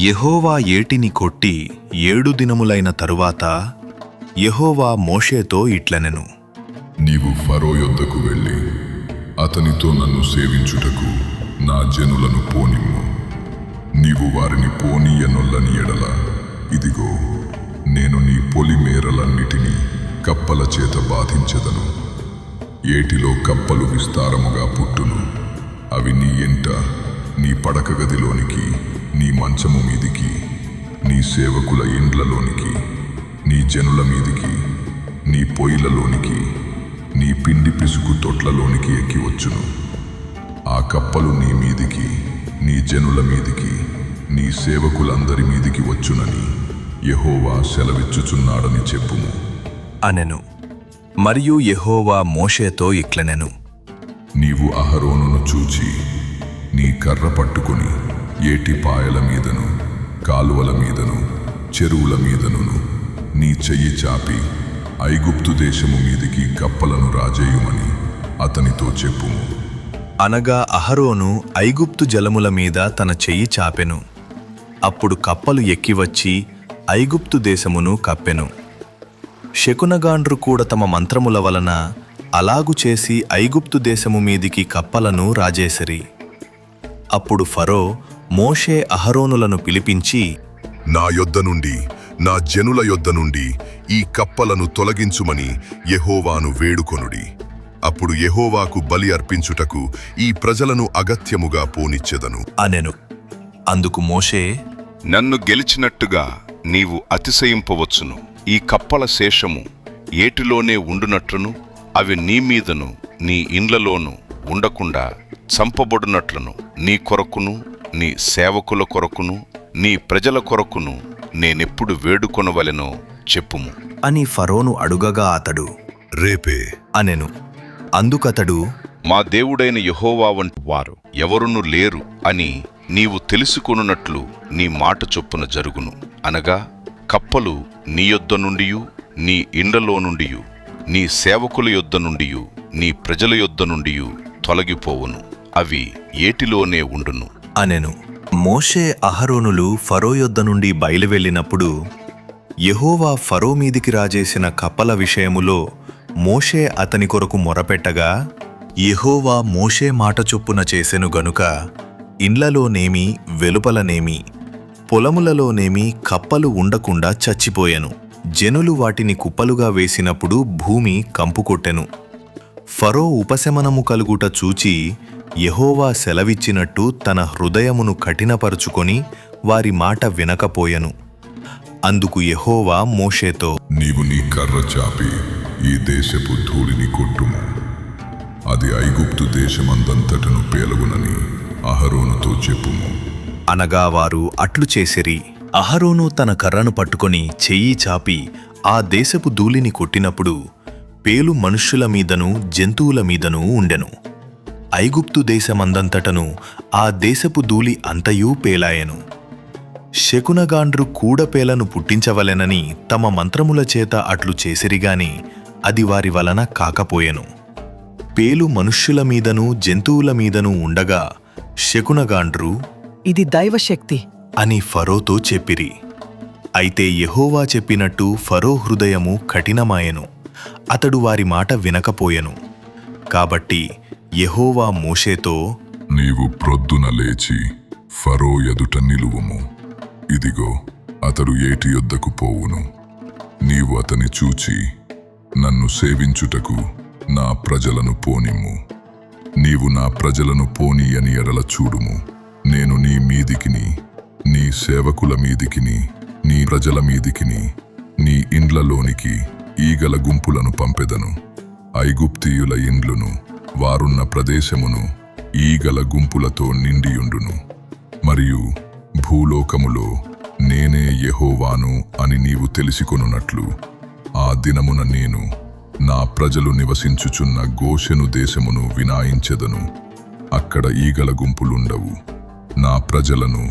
యెహోవా ఏటిని కొట్టి 7 దినములైన తరువాత యెహోవా మోషేతో ఇట్లనెను. నీవు ఫరో యొద్దకు వెళ్ళి అతనితో నన్ను సేవించుటకు నా జనులను పోనిమ్ము. నీవు వారిని పోనీయనొల్లని ఎడల ఇదిగో నేను నీ పొలిమేరలన్నిటినీ కప్పల చేత బాధించెదను. ఏటిలో కప్పలు విస్తారముగా పుట్టును. అవి నీ ఎంట, నీ పడక గదిలోనికి, నీ మంచము మీదికి, నీ సేవకుల ఇండ్లలోనికి, నీ జనుల మీదికి, నీ పొయ్యిలలోనికి, నీ పిండి పిసుకు తొట్లలోనికి ఎక్కి వచ్చును. ఆ కప్పలు నీ మీదికి, నీ జనుల మీదికి, నీ సేవకులందరి మీదికి వచ్చునని యెహోవా సెలవిచ్చుచున్నాడని చెప్పుము అనెను. మరియు యెహోవా మోషేతో ఇట్లనెను. నీవు అహరోనును చూచి నీ కర్ర పట్టుకుని ఏటి పాయల మీదను, కాలువల మీదను, చెరువుల మీదను నీ చెయ్యి చాపి ఐగుప్తు దేశము మీదికి కప్పలను రాజేయుమని అతనితో చెప్పుము. అనగా అహరోను ఐగుప్తు జలముల మీద తన చెయ్యి చాపెను. అప్పుడు కప్పలు ఎక్కివచ్చి ఐగుప్తు దేశమును కప్పెను. శకునగాండ్రు కూడా తమ మంత్రముల వలన అలాగు చేసి ఐగుప్తు దేశము మీదికి కప్పలను రాజేసిరి. అప్పుడు ఫరో మోషే అహరోనులను పిలిపించి, నా యొద్ద నుండి, నా జనుల యొద్ద నుండి ఈ కప్పలను తొలగించుమని యెహోవాను వేడుకొనుడి. అప్పుడు యెహోవాకు బలి అర్పించుటకు ఈ ప్రజలను అగత్యముగా పోనిచ్చెదను అనెను. అందుకు మోషే, నన్ను గెలిచినట్టుగా నీవు అతిశయింపవచ్చును. ఈ కప్పల శేషము ఏటిలోనే ఉండునట్లును, అవి నీ మీదను నీ ఇండ్లలోనూ ఉండకుండా చంపబడునట్లును నీ కొరకును, నీ సేవకుల కొరకును, నీ ప్రజల కొరకును నేనెప్పుడు వేడుకొనవలెనో చెప్పుము అని ఫరోను అడుగగా అతడు రేపే అనెను. అందుకతడు, మా దేవుడైన యెహోవా వంటి వారు ఎవరునూ లేరు అని నీవు తెలుసుకొనున్నట్లు నీ మాట చొప్పున జరుగును. అనగా కప్పలు నీ యొద్ద నుండియు, నీ ఇండ్లలో నుండియు, నీ సేవకుల యొద్ద నుండియు, నీ ప్రజల యొద్ద నుండియు తొలగిపోవును. అవి ఏటిలోనే ఉండును అనెను. మోషే అహరోనులు ఫరో యొద్ద నుండి బయలువెళ్ళినప్పుడు యెహోవా ఫరో మీదికి రాజేసిన కప్పల విషయములో మోషే అతని కొరకు మొరపెట్టగా, యెహోవా మోషే మాట చొప్పున చేసెను గనుక ఇండ్లలోనేమి, వెలుపలనేమి, పొలములలోనేమి కప్పలు ఉండకుండా చచ్చిపోయెను. జనులు వాటిని కుప్పలుగా వేసినప్పుడు భూమి కంపుకొట్టెను. ఫరో ఉపశమనము కలుగుట చూచి యెహోవా సెలవిచ్చినట్టు తన హృదయమును కఠినపరుచుకొని వారి మాట వినకపోయెను. అందుకు యెహోవా మోషేతో, నీవు నీ కర్ర చాపి ఈ దేశపు ధూళిని కొట్టుము. అది ఐగుప్తు దేశమందంతటను పేలగునని అహరోనుతో చెప్పుము. అనగా వారు అట్లు చేసిరి. అహరోను తన కర్రను పట్టుకొని చెయ్యి చాపి ఆ దేశపు ధూళిని కొట్టినప్పుడు పేలు మనుష్యుల మీదను జంతువుల మీదను ఉండెను. ఐగుప్తు దేశమందంతటను ఆ దేశపు ధూళి అంతయూ పేలాయెను. శకునగాండ్రు కూడపేలను పుట్టించవలెనని తమ మంత్రముల చేత అట్లు చేసిరిగాని అది వారి వలన కాకపోయెను. పేలు మనుష్యుల మీదను జంతువుల మీదను ఉండగా శకునగాండ్రు ఇది దైవశక్తి అని ఫరోతో చెప్పిరి. అయితే యెహోవా చెప్పినట్టు ఫరో హృదయము కఠినమాయెను. అతడు వారి మాట వినకపోయెను. కాబట్టి యెహోవా మోషేతో, నీవు ప్రొద్దున లేచి ఫరో ఎదుట నిలువుము. ఇదిగో అతడు ఏటి యొద్దకు పోవును. నీవు అతని చూచి నన్ను సేవించుటకు నా ప్రజలను పోనిమ్ము. నీవు నా ప్రజలను పోనీయని ఎడల చూడుము, నేను నీ మీదికిని, నీ సేవకుల మీదికిని, నీ ప్రజల మీదికిని, నీ ఇండ్లలోనికి ఈగల గుంపులను పంపెదను. ఐగుప్తీయుల ఇండ్లును వారున్న ప్రదేశమును ఈగల గుంపులతో నిండియుండును. మరియు భూలోకములో నేనే యెహోవాను అని నీవు తెలిసికొనున్నట్లు ఆ దినమున నేను నా ప్రజలు నివసించుచున్న గోషెను దేశమును వినాయించెదను. అక్కడ ఈగల గుంపులుండవు. నా ప్రజలను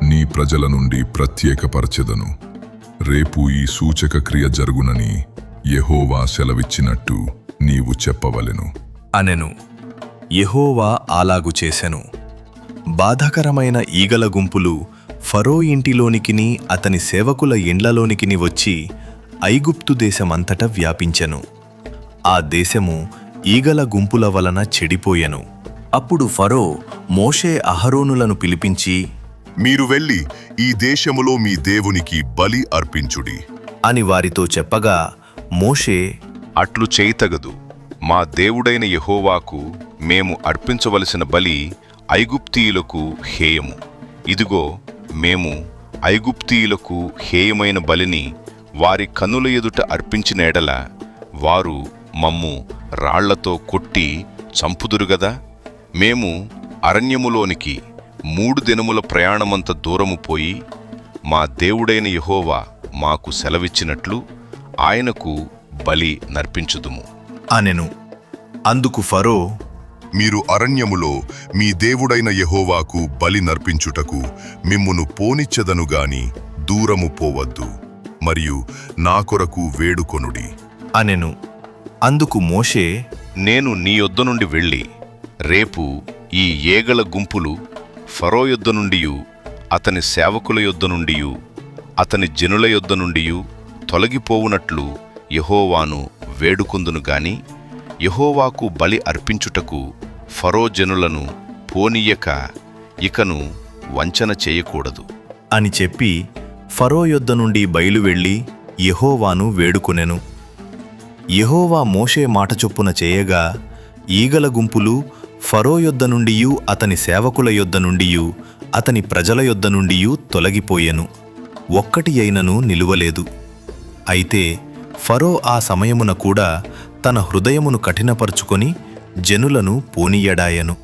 నీ ప్రజల నుండి ప్రత్యేకపరచెదను. రేపు ఈ సూచక క్రియ జరుగునని యెహోవా సెలవిచ్చినట్టు నీవు చెప్పవలెను అనెను. యెహోవా అలాగు చేసెను. బాధాకరమైన ఈగల గుంపులు ఫరో ఇంటిలోనికిని అతని సేవకుల ఇండ్లలోనికిని వచ్చి ఐగుప్తు దేశమంతట వ్యాపించెను. ఆ దేశము ఈగల గుంపుల వలన చెడిపోయెను. అప్పుడు ఫరో మోషే అహరోనులను పిలిపించి, మీరు వెళ్ళి ఈ దేశములో మీ దేవునికి బలి అర్పించుడి అని వారితో చెప్పగా, మోషే, అట్లు చేయతగదు. మా దేవుడైన యెహోవాకు మేము అర్పించవలసిన బలి ఐగుప్తీయులకు హేయము. ఇదిగో, మేము ఐగుప్తీయులకు హేయమైన బలిని వారి కన్నుల ఎదుట అర్పించిన ఎడల వారు మమ్ము రాళ్లతో కొట్టి చంపుదురుగదా. మేము అరణ్యములోనికి 3 దినముల ప్రయాణమంత దూరము పోయి మా దేవుడైన యెహోవా మాకు సెలవిచ్చినట్లు ఆయనకు బలి నర్పించుదుము అనెను. అందుకు ఫరో, మీరు అరణ్యములో మీ దేవుడైన యెహోవాకు బలి నర్పించుటకు మిమ్మును పోనిచ్చెదను గాని దూరము పోవద్దు, మరియు నా కొరకు వేడుకొనుడి అనెను. అందుకు మోషే, నేను నీ యొద్ద నుండి వెళ్ళి రేపు ఈ ఏగల గుంపులు ఫరో యొద్ద నుండియు అతని సేవకుల యొద్ద నుండియు అతని జనుల యొద్ద నుండియు తొలగిపోవునట్లు యెహోవాను వేడుకొందును గాని యెహోవాకు బలి అర్పించుటకు ఫరో జనులను పోనీయక ఇకను వంచన చేయకూడదు అని చెప్పి ఫరో యొద్ద నుండి బయలువెళ్ళి యెహోవాను వేడుకొనెను. యెహోవా మోషే మాట చొప్పున చేయగా ఈగల గుంపులు ఫరో యొద్ద నుండియు అతని సేవకుల యొద్ద నుండియు అతని ప్రజల యొద్ద నుండియు తొలగిపోయెను. ఒక్కటి అయినను నిలువలేదు. అయితే ఫరో ఆ సమయమున కూడా తన హృదయమును కఠినపరుచుకొని జనులను పోనీయడాయెను.